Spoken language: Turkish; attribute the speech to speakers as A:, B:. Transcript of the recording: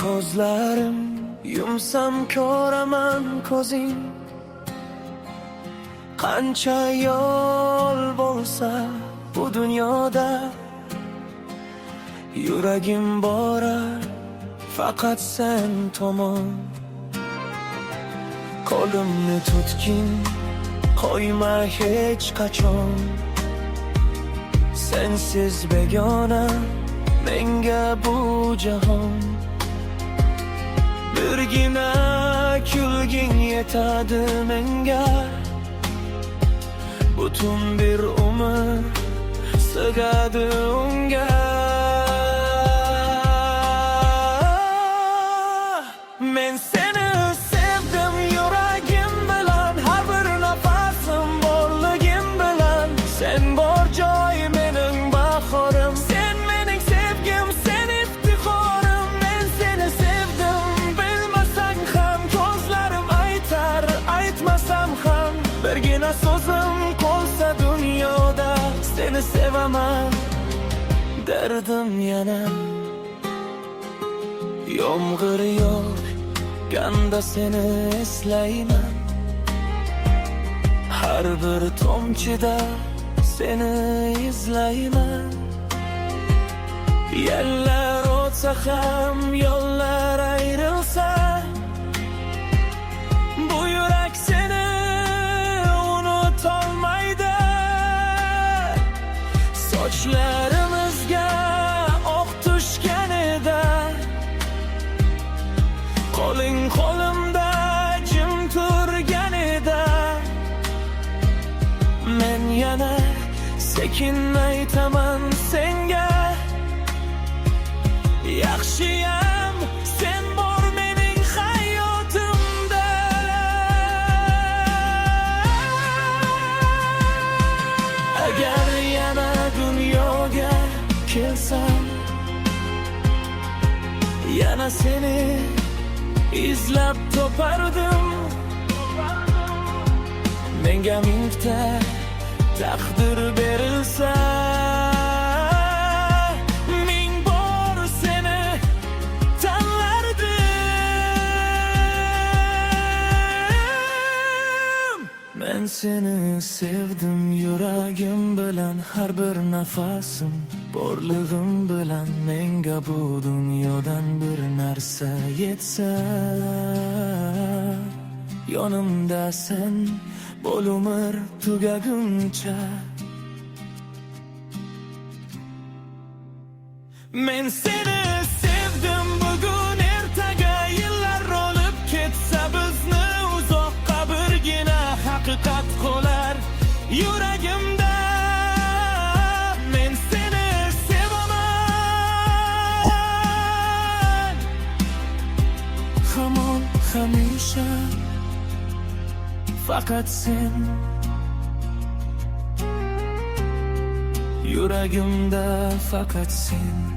A: ko'zlarim yumsam ko'raman ko'zing. Qancha yo'l bo'lsa bu dunyoda, yuragim borar faqat sen tomon. Qo'limni tutgin, qo'yma hech qachon. Sensiz begona menga bu jahon. Birgina kulgin yetadi menga, butun bir umr sig'adi unga. Men seni sevdim yuragim bilan, har bir nafasim borligim bilan. Sen bor joy mening bahorim, sen mening sevgim, sen iftixorim. Men seni sevdim bilmasang ham, ko'zlarim aytar aytmasam ham. Birgina so'zim qolsa dunyoda, seni sevaman derdim yana. Yomg'ir yog'ganda seni eslayman, har bir tomchida seni izlayman. Yillar o'tsa ham, yo'llar ayrilsa, bu yurak seni unutolmaydi. Sochlarimizga oq tushganida, qo'ling qo'limda jim turganida, men yana sekin aytaman senga, yaxshiyam sen bor mening hayotimda. Agar yana dunyoga kelsam, yana seni izlab topardim. Menga mingta taqdir berilsa, ming bor seni tanlardim. Men seni sevdim yuragim bilan, har bir nafasim borligim bilan. Menga bu dunyodan bir narsa yetsa, yonimda sen bo'l umr tugaguncha. Men seni sevdim bugun ertaga, yillar olib ketsa bizni uzoqqa, birgina haqiqat qolar yuragimda. Men seni sevaman hamon hamisha, faqat sen yuragimda, faqat sen.